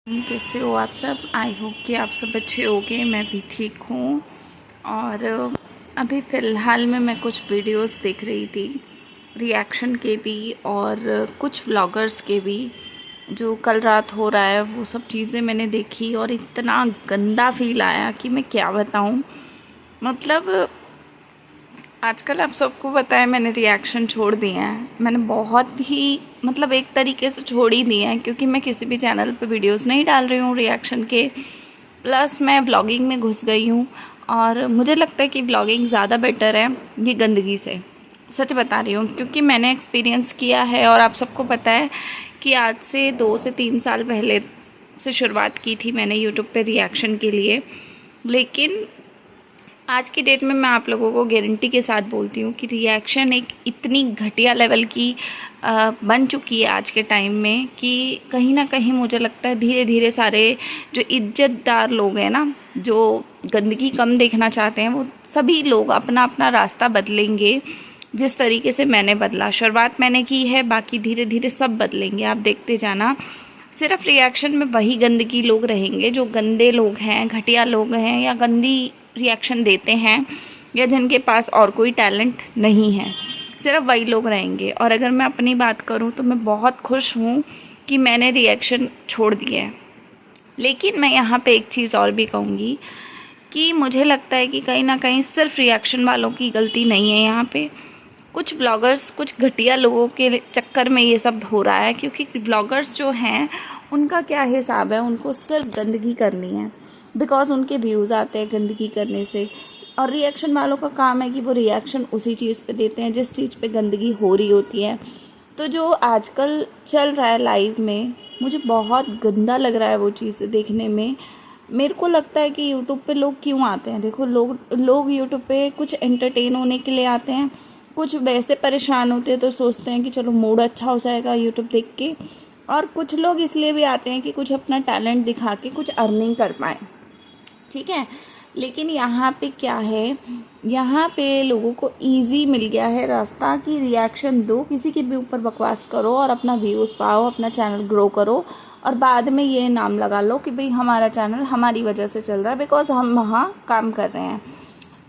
कैसे हो आप सब। आई होप कि आप सब अच्छे होंगे। मैं भी ठीक हूँ। और अभी फ़िलहाल में मैं कुछ वीडियोस देख रही थी, रिएक्शन के भी और कुछ व्लॉगर्स के भी, जो कल रात हो रहा है वो सब चीज़ें मैंने देखी और इतना गंदा फील आया कि मैं क्या बताऊँ। मतलब आजकल आप सबको पता है मैंने रिएक्शन छोड़ दिए हैं। मैंने बहुत ही एक तरीके से छोड़ ही दिए हैं, क्योंकि मैं किसी भी चैनल पे वीडियोस नहीं डाल रही हूँ रिएक्शन के। प्लस मैं ब्लॉगिंग में घुस गई हूँ और मुझे लगता है कि ब्लॉगिंग ज़्यादा बेटर है ये गंदगी से। सच बता रही हूँ, क्योंकि मैंने एक्सपीरियंस किया है और आप सबको पता है कि आज से 2 से 3 साल पहले से शुरुआत की थी मैंने यूट्यूब पे रिएक्शन के लिए। लेकिन आज की डेट में मैं आप लोगों को गारंटी के साथ बोलती हूँ कि रिएक्शन एक इतनी घटिया लेवल की बन चुकी है आज के टाइम में कि कहीं ना कहीं मुझे लगता है धीरे धीरे सारे जो इज्जतदार लोग हैं ना, जो गंदगी कम देखना चाहते हैं, वो सभी लोग अपना अपना रास्ता बदलेंगे। जिस तरीके से मैंने बदला, शुरुआत मैंने की है, बाकी धीरे धीरे सब बदलेंगे, आप देखते जाना। सिर्फ रिएक्शन में वही गंदगी लोग रहेंगे जो गंदे लोग हैं, घटिया लोग हैं, या गंदी रिएक्शन देते हैं, या जिनके पास और कोई टैलेंट नहीं है, सिर्फ वही लोग रहेंगे। और अगर मैं अपनी बात करूं तो मैं बहुत खुश हूं कि मैंने रिएक्शन छोड़ दिया है। लेकिन मैं यहाँ पे एक चीज़ और भी कहूँगी कि मुझे लगता है कि कहीं ना कहीं सिर्फ रिएक्शन वालों की गलती नहीं है। यहाँ पे कुछ ब्लॉगर्स, कुछ घटिया लोगों के चक्कर में ये सब हो रहा है, क्योंकि ब्लॉगर्स जो हैं उनका क्या हिसाब है, उनको सिर्फ गंदगी करनी है, बिकॉज़ उनके व्यूज़ आते हैं गंदगी करने से। और रिएक्शन वालों का काम है कि वो रिएक्शन उसी चीज़ पे देते हैं जिस चीज़ पे गंदगी हो रही होती है। तो जो आजकल चल रहा है लाइव में, मुझे बहुत गंदा लग रहा है वो चीज़ देखने में। मेरे को लगता है कि यूट्यूब पे लोग क्यों आते हैं, देखो लोग यूट्यूब पे कुछ एंटरटेन होने के लिए आते हैं, कुछ वैसे परेशान होते हैं तो सोचते हैं कि चलो मूड अच्छा हो जाएगा यूट्यूब देख के, और कुछ लोग इसलिए भी आते हैं कि कुछ अपना टैलेंट दिखा के कुछ अर्निंग कर पाएँ। ठीक है, लेकिन यहाँ पे क्या है, यहाँ पे लोगों को इजी मिल गया है रास्ता कि रिएक्शन दो, किसी के भी ऊपर बकवास करो और अपना व्यूज़ पाओ, अपना चैनल ग्रो करो, और बाद में ये नाम लगा लो कि भाई हमारा चैनल हमारी वजह से चल रहा है, बिकॉज हम वहाँ काम कर रहे हैं।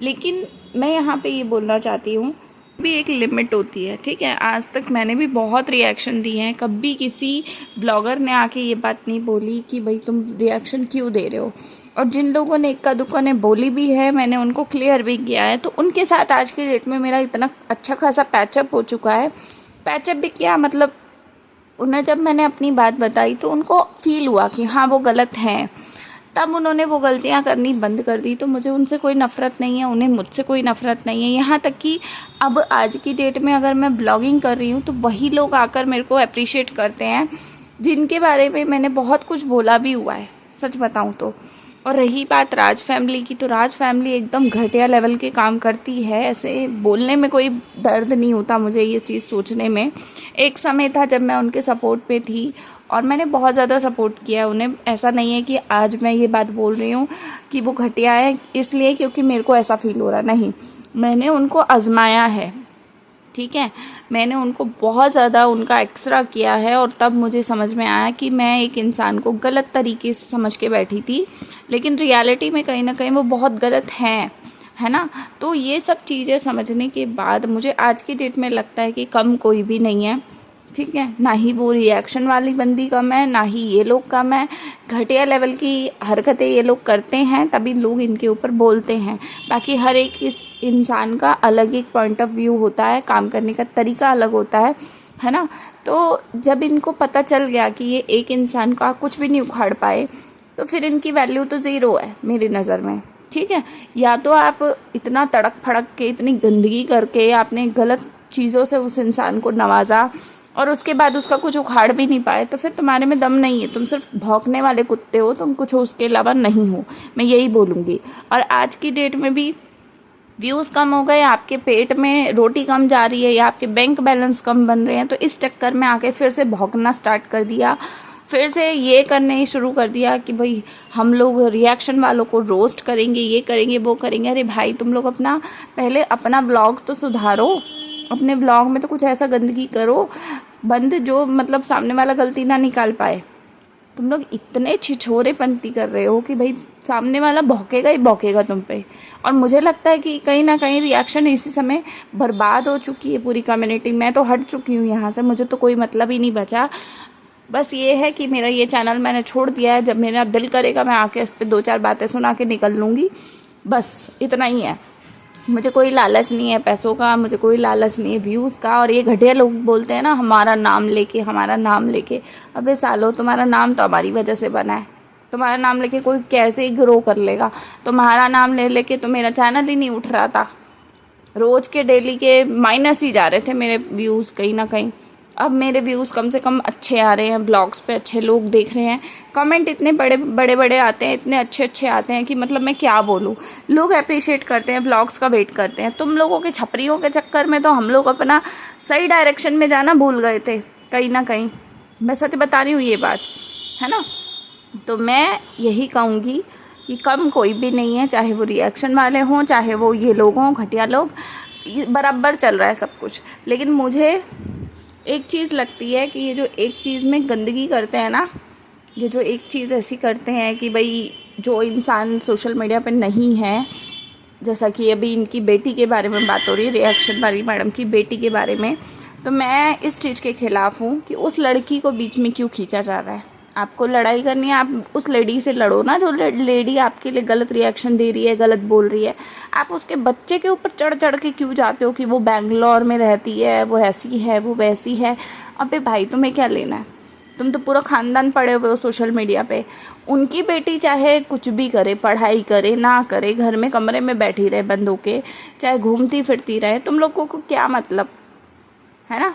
लेकिन मैं यहाँ पे ये बोलना चाहती हूँ, भी एक लिमिट होती है। ठीक है, आज तक मैंने भी बहुत रिएक्शन दिए हैं, कभी किसी ब्लॉगर ने आके ये बात नहीं बोली कि भाई तुम रिएक्शन क्यों दे रहे हो। और जिन लोगों ने इक्का दुक्का ने बोली भी है, मैंने उनको क्लियर भी किया है। तो उनके साथ आज के डेट में मेरा इतना अच्छा खासा पैचअप हो चुका है। पैचअप भी क्या मतलब, उन्हें जब मैंने अपनी बात बताई तो उनको फील हुआ कि हाँ वो गलत हैं, तब उन्होंने वो गलतियाँ करनी बंद कर दी। तो मुझे उनसे कोई नफ़रत नहीं है, उन्हें मुझसे कोई नफ़रत नहीं है। यहाँ तक कि अब आज की डेट में अगर मैं ब्लॉगिंग कर रही हूँ तो वही लोग आकर मेरे को अप्रिशिएट करते हैं जिनके बारे में मैंने बहुत कुछ बोला भी हुआ है, सच बताऊँ तो। और रही बात राज फैमिली की, तो राज फैमिली एकदम घटिया लेवल के काम करती है। ऐसे बोलने में कोई दर्द नहीं होता मुझे ये चीज़ सोचने में। एक समय था जब मैं उनके सपोर्ट पे थी और मैंने बहुत ज़्यादा सपोर्ट किया उन्हें। ऐसा नहीं है कि आज मैं ये बात बोल रही हूँ कि वो घटिया है इसलिए क्योंकि मेरे को ऐसा फील हो रहा, नहीं, मैंने उनको आजमाया है। ठीक है, मैंने उनको बहुत ज़्यादा उनका एक्स्ट्रा किया है और तब मुझे समझ में आया कि मैं एक इंसान को गलत तरीके से समझ के बैठी थी, लेकिन रियलिटी में कहीं ना कहीं वो बहुत गलत हैं, है ना। तो ये सब चीज़ें समझने के बाद मुझे आज की डेट में लगता है कि कम कोई भी नहीं है। ठीक है, ना ही वो रिएक्शन वाली बंदी कम है, ना ही ये लोग कम है। घटिया लेवल की हरकतें ये लोग करते हैं तभी लोग इनके ऊपर बोलते हैं। बाकी हर एक इस इंसान का अलग एक पॉइंट ऑफ व्यू होता है, काम करने का तरीका अलग होता है ना। तो जब इनको पता चल गया कि ये एक इंसान का कुछ भी नहीं उखाड़ पाए, तो फिर इनकी वैल्यू तो ज़ीरो है मेरी नज़र में। ठीक है, या तो आप इतना तड़क फड़क के, इतनी गंदगी करके आपने गलत चीज़ों से उस इंसान को नवाजा और उसके बाद उसका कुछ उखाड़ भी नहीं पाए, तो फिर तुम्हारे में दम नहीं है, तुम सिर्फ भौंकने वाले कुत्ते हो, तुम कुछ उसके अलावा नहीं हो, मैं यही बोलूँगी। और आज की डेट में भी व्यूज़ कम हो गए, आपके पेट में रोटी कम जा रही है या आपके बैंक बैलेंस कम बन रहे हैं, तो इस चक्कर में आके फिर से भौंकना स्टार्ट कर दिया, फिर से ये करने शुरू कर दिया कि भाई हम लोग रिएक्शन वालों को रोस्ट करेंगे, ये करेंगे, वो करेंगे। अरे भाई तुम लोग पहले अपना ब्लॉग तो सुधारो, अपने ब्लॉग में तो कुछ ऐसा गंदगी करो बंद जो मतलब सामने वाला गलती ना निकाल पाए। तुम लोग इतने छिछोरेपंती कर रहे हो कि भाई सामने वाला भौंकेगा ही भौंकेगा तुम पे। और मुझे लगता है कि कहीं ना कहीं रिएक्शन इसी समय बर्बाद हो चुकी है पूरी कम्युनिटी। मैं तो हट चुकी हूँ यहाँ से, मुझे तो कोई मतलब ही नहीं बचा। बस ये है कि मेरा ये चैनल मैंने छोड़ दिया है, जब मेरा दिल करेगा मैं आके इस पर 2-4 बातें सुना के निकल लूँगी, बस इतना ही है। मुझे कोई लालच नहीं है पैसों का, मुझे कोई लालच नहीं है व्यूज़ का। और ये घटिया लोग बोलते हैं ना हमारा नाम लेके, हमारा नाम लेके, अबे सालो तुम्हारा नाम तो हमारी वजह से बना है। तुम्हारा नाम लेके कोई कैसे ही ग्रो कर लेगा। तुम्हारा नाम ले लेके तो मेरा चैनल ही नहीं उठ रहा था, रोज़ के डेली के माइनस ही जा रहे थे मेरे व्यूज़ कहीं ना कहीं। अब मेरे व्यूज़ कम से कम अच्छे आ रहे हैं, ब्लॉग्स पे अच्छे लोग देख रहे हैं, कमेंट इतने बड़े बड़े आते हैं, इतने अच्छे आते हैं कि मतलब मैं क्या बोलूँ। लोग अप्रिशिएट करते हैं, ब्लॉग्स का वेट करते हैं। तुम लोगों के छपरियों के चक्कर में तो हम लोग अपना सही डायरेक्शन में जाना भूल गए थे कहीं ना कहीं। मैं सच बता रही हूँ ये बात, है ना। तो मैं यही कहूँगी कि कम कोई भी नहीं है, चाहे वो रिएक्शन वाले हों, चाहे वो ये लोग हों घटिया लोग, बराबर चल रहा है सब कुछ। लेकिन मुझे एक चीज़ लगती है कि ये जो एक चीज़ में गंदगी करते हैं ना, ये जो एक चीज़ ऐसी करते हैं कि भाई जो इंसान सोशल मीडिया पे नहीं है, जैसा कि अभी इनकी बेटी के बारे में बात हो रही है, रिएक्शन वाली मैडम की बेटी के बारे में, तो मैं इस चीज़ के ख़िलाफ़ हूँ कि उस लड़की को बीच में क्यों खींचा जा रहा है। आपको लड़ाई करनी है, आप उस लेडी से लड़ो ना, जो लेडी आपके लिए गलत रिएक्शन दे रही है, गलत बोल रही है। आप उसके बच्चे के ऊपर चढ़ चढ़ के क्यों जाते हो कि वो बेंगलोर में रहती है, वो ऐसी है, वो वैसी है। अबे भाई तुम्हें क्या लेना है, तुम तो पूरा ख़ानदान पड़े हुए हो सोशल मीडिया पे। उनकी बेटी चाहे कुछ भी करे, पढ़ाई करे ना करे, घर में कमरे में बैठी रहे बंद होके, चाहे घूमती फिरती रहे, तुम लोगों को क्या मतलब, है ना।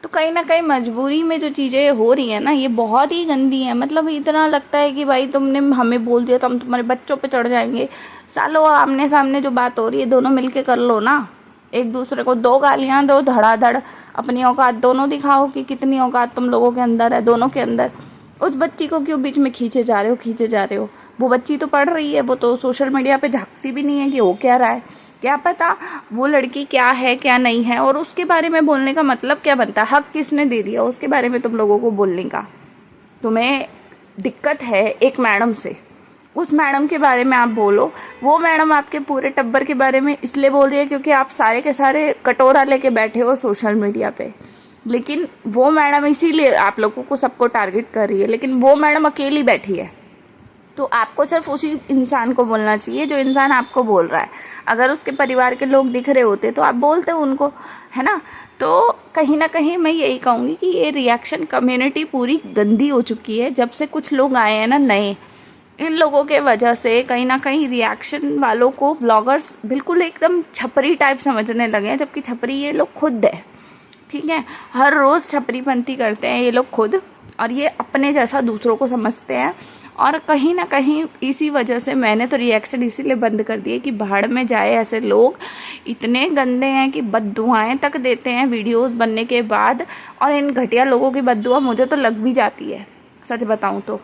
तो कहीं ना कहीं मजबूरी में जो चीज़ें हो रही हैं ना, ये बहुत ही गंदी है। मतलब इतना लगता है कि भाई तुमने हमें बोल दिया तो हम तुम्हारे बच्चों पे चढ़ जाएंगे। सालो आमने सामने जो बात हो रही है दोनों मिलके कर लो ना, एक दूसरे को 2 गालियाँ दो धड़ाधड़, अपनी औकात दोनों दिखाओ कि कितनी औकात तुम लोगों के अंदर है, दोनों के अंदर। उस बच्ची को क्यों बीच में खींचे जा रहे हो। वो बच्ची तो पढ़ रही है, वो तो सोशल मीडिया पे झांकती भी नहीं है कि हो क्या रहा है। क्या पता वो लड़की क्या है क्या नहीं है, और उसके बारे में बोलने का मतलब क्या बनता है। हक किसने दे दिया उसके बारे में तुम लोगों को बोलने का। तुम्हें दिक्कत है एक मैडम से, उस मैडम के बारे में आप बोलो। वो मैडम आपके पूरे टब्बर के बारे में इसलिए बोल रही है क्योंकि आप सारे के सारे कटोरा लेके बैठे हो सोशल मीडिया पे। लेकिन वो मैडम इसीलिए आप लोगों को सबको टारगेट कर रही है, लेकिन वो मैडम अकेली बैठी है। तो आपको सिर्फ उसी इंसान को बोलना चाहिए जो इंसान आपको बोल रहा है। अगर उसके परिवार के लोग दिख रहे होते तो आप बोलते उनको, है ना। तो कहीं ना कहीं मैं यही कहूँगी कि ये रिएक्शन कम्युनिटी पूरी गंदी हो चुकी है। जब से कुछ लोग आए हैं ना नए, इन लोगों के वजह से कहीं ना कहीं रिएक्शन वालों को ब्लॉगर्स बिल्कुल एकदम छपरी टाइप समझने लगे हैं, जबकि छपरी ये लोग खुद है, ठीक है। हर रोज़ छपरीपंती करते हैं ये लोग खुद, और ये अपने जैसा दूसरों को समझते हैं। और कहीं ना कहीं इसी वजह से मैंने तो रिएक्शन इसीलिए बंद कर दिए कि भाड़ में जाए ऐसे लोग। इतने गंदे हैं कि बद्दुआएं तक देते हैं वीडियोस बनने के बाद, और इन घटिया लोगों की बद्दुआ मुझे तो लग भी जाती है। सच बताऊं तो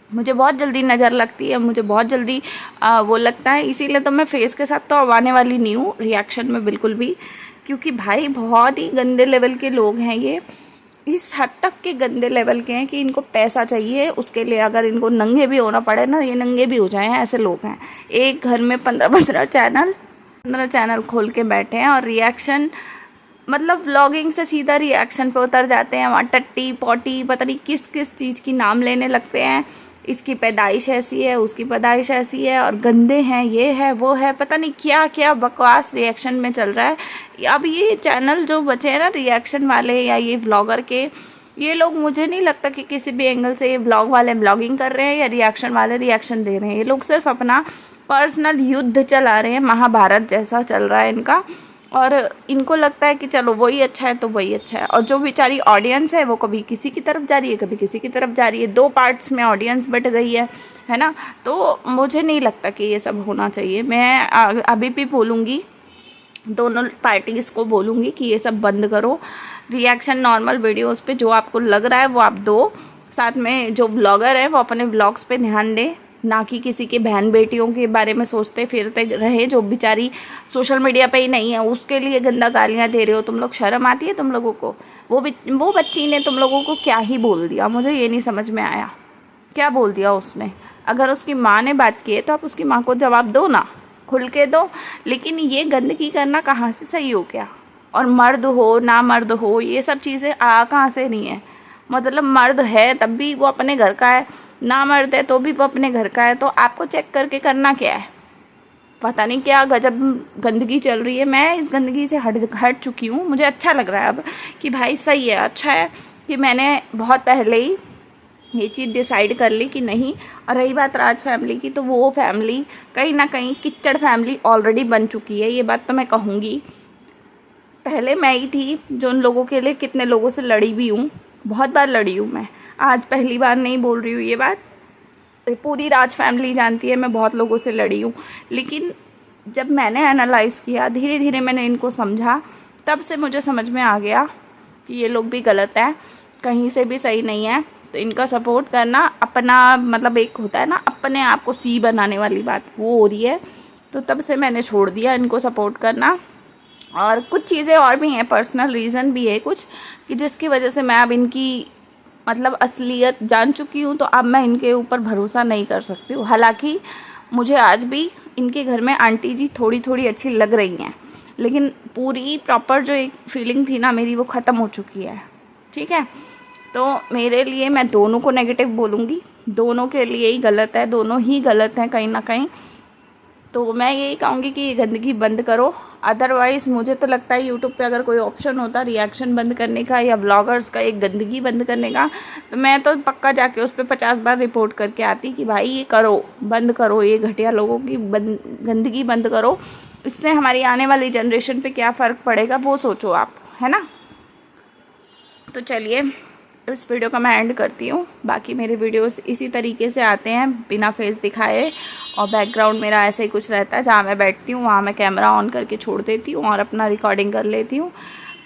मुझे बहुत जल्दी नज़र लगती है, मुझे बहुत जल्दी वो लगता है। इसीलिए तो मैं फेस के साथ तो अब आने वाली नहीं हूँ रिएक्शन में बिल्कुल भी, क्योंकि भाई बहुत ही गंदे लेवल के लोग हैं ये। इस हद तक के गंदे लेवल के हैं कि इनको पैसा चाहिए, उसके लिए अगर इनको नंगे भी होना पड़े ना, ये नंगे भी हो जाएं, ऐसे लोग हैं। एक घर में 15 चैनल खोल के बैठे हैं, और रिएक्शन मतलब व्लॉगिंग से सीधा रिएक्शन पे उतर जाते हैं। वहाँ टट्टी पॉटी पता नहीं किस किस चीज़ की नाम लेने लगते हैं। इसकी पैदाइश ऐसी है, उसकी पैदाइश ऐसी है, और गंदे हैं, ये है वो है, पता नहीं क्या क्या बकवास रिएक्शन में चल रहा है। अब ये चैनल जो बचे हैं ना रिएक्शन वाले या ये व्लॉगर के, ये लोग मुझे नहीं लगता कि किसी भी एंगल से ये व्लॉग वाले व्लॉगिंग कर रहे हैं या रिएक्शन वाले रिएक्शन दे रहे हैं। ये लोग सिर्फ अपना पर्सनल युद्ध चला रहे हैं, महाभारत जैसा चल रहा है इनका। और इनको लगता है कि चलो वही अच्छा है तो वही अच्छा है। और जो बेचारी ऑडियंस है वो कभी किसी की तरफ जा रही है, कभी किसी की तरफ जा रही है। 2 पार्ट्स में ऑडियंस बट गई है ना। तो मुझे नहीं लगता कि ये सब होना चाहिए। मैं अभी भी बोलूँगी, दोनों पार्टीज़ को बोलूँगी कि ये सब बंद करो। रिएक्शन नॉर्मल वीडियोज़ पे जो आपको लग रहा है वो आप दो, साथ में जो ब्लॉगर है वो अपने ब्लॉग्स पे ध्यान दे, ना कि किसी के बहन बेटियों के बारे में सोचते फिरते रहे जो बेचारी सोशल मीडिया पे ही नहीं है, उसके लिए गंदा गालियाँ दे रहे हो। तुम लोग शर्म आती है तुम लोगों को? वो बच्ची ने तुम लोगों को क्या ही बोल दिया, मुझे ये नहीं समझ में आया। क्या बोल दिया उसने? अगर उसकी माँ ने बात की है तो आप उसकी माँ को जवाब दो ना, खुल के दो। लेकिन ये गंदगी करना कहाँ से सही हो गया? और मर्द हो ना मर्द हो, ये सब चीज़ें कहाँ से नहीं है। मतलब मर्द है तब भी वो अपने घर का है, ना मर्द है तो भी वो अपने घर का है। तो आपको चेक करके करना क्या है? पता नहीं क्या गजब गंदगी चल रही है। मैं इस गंदगी से हट चुकी हूँ। मुझे अच्छा लग रहा है अब कि भाई सही है, अच्छा है कि मैंने बहुत पहले ही ये चीज़ डिसाइड कर ली कि नहीं। और रही बात राज फैमिली की, तो वो फैमिली कहीं ना कहीं किच्चड़ फैमिली ऑलरेडी बन चुकी है, ये बात तो मैं कहूँगी। पहले मैं ही थी जो उन लोगों के लिए कितने लोगों से लड़ी भी हूँ, बहुत बार लड़ी हूँ मैं। आज पहली बार नहीं बोल रही हूँ ये बात, पूरी राज फैमिली जानती है मैं बहुत लोगों से लड़ी हूँ। लेकिन जब मैंने एनालाइज़ किया, धीरे धीरे मैंने इनको समझा, तब से मुझे समझ में आ गया कि ये लोग भी गलत हैं, कहीं से भी सही नहीं है। तो इनका सपोर्ट करना अपना, मतलब एक होता है ना अपने आप को सी बनाने वाली बात, वो हो रही है। तो तब से मैंने छोड़ दिया इनको सपोर्ट करना। और कुछ चीज़ें और भी हैं, पर्सनल रीज़न भी है कुछ, कि जिसकी वजह से मैं अब इनकी मतलब असलियत जान चुकी हूँ। तो अब मैं इनके ऊपर भरोसा नहीं कर सकती हूँ। हालांकि मुझे आज भी इनके घर में आंटी जी थोड़ी थोड़ी अच्छी लग रही हैं, लेकिन पूरी प्रॉपर जो एक फीलिंग थी ना मेरी, वो ख़त्म हो चुकी है। ठीक है, तो मेरे लिए मैं दोनों को नेगेटिव बोलूँगी, दोनों के लिए ही गलत है, दोनों ही गलत हैं कहीं ना कहीं। तो मैं यही कहूँगी कि ये गंदगी बंद करो। अदरवाइज़ मुझे तो लगता है यूट्यूब पे अगर कोई ऑप्शन होता रिएक्शन बंद करने का या व्लॉगर्स का एक गंदगी बंद करने का, तो मैं तो पक्का जाके उस पर 50 बार रिपोर्ट करके आती कि भाई ये करो, बंद करो, ये घटिया लोगों की गंदगी बंद करो। इससे हमारी आने वाली जनरेशन पे क्या फ़र्क पड़ेगा वो सोचो आप, है ना। तो चलिए इस वीडियो का मैं एंड करती हूँ। बाकी मेरे वीडियोस इसी तरीके से आते हैं, बिना फेस दिखाए, और बैकग्राउंड मेरा ऐसे ही कुछ रहता है। जहाँ मैं बैठती हूँ वहाँ मैं कैमरा ऑन करके छोड़ देती हूँ और अपना रिकॉर्डिंग कर लेती हूँ।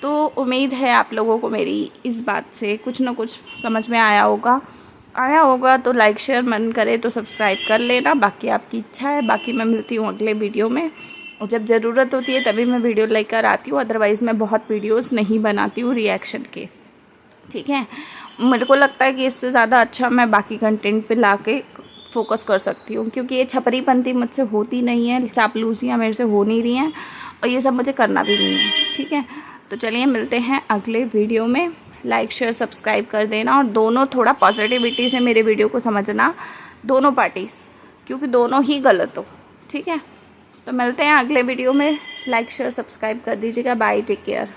तो उम्मीद है आप लोगों को मेरी इस बात से कुछ ना कुछ समझ में आया होगा। तो लाइक शेयर मन करे तो सब्सक्राइब कर लेना, बाकी आपकी इच्छा है। बाकी मैं मिलती हूँ अगले वीडियो में, और जब ज़रूरत होती है तभी मैं वीडियो लेकर आती हूँ। अदरवाइज़ मैं बहुत वीडियोज़ नहीं बनाती हूँ रिएक्शन के। ठीक है, मेरे को लगता है कि इससे ज़्यादा अच्छा मैं बाकी कंटेंट पे लाके फोकस कर सकती हूँ, क्योंकि ये छपरीपंती मुझसे होती नहीं है, चापलूसियाँ मेरे से हो नहीं रही हैं, और ये सब मुझे करना भी नहीं है। ठीक है, तो चलिए मिलते हैं अगले वीडियो में। लाइक शेयर सब्सक्राइब कर देना, और दोनों थोड़ा पॉजिटिविटी से मेरे वीडियो को समझना, दोनों पार्टीज़, क्योंकि दोनों ही गलत हो। ठीक है, तो मिलते हैं अगले वीडियो में। लाइक शेयर सब्सक्राइब कर दीजिएगा। Bye, take care.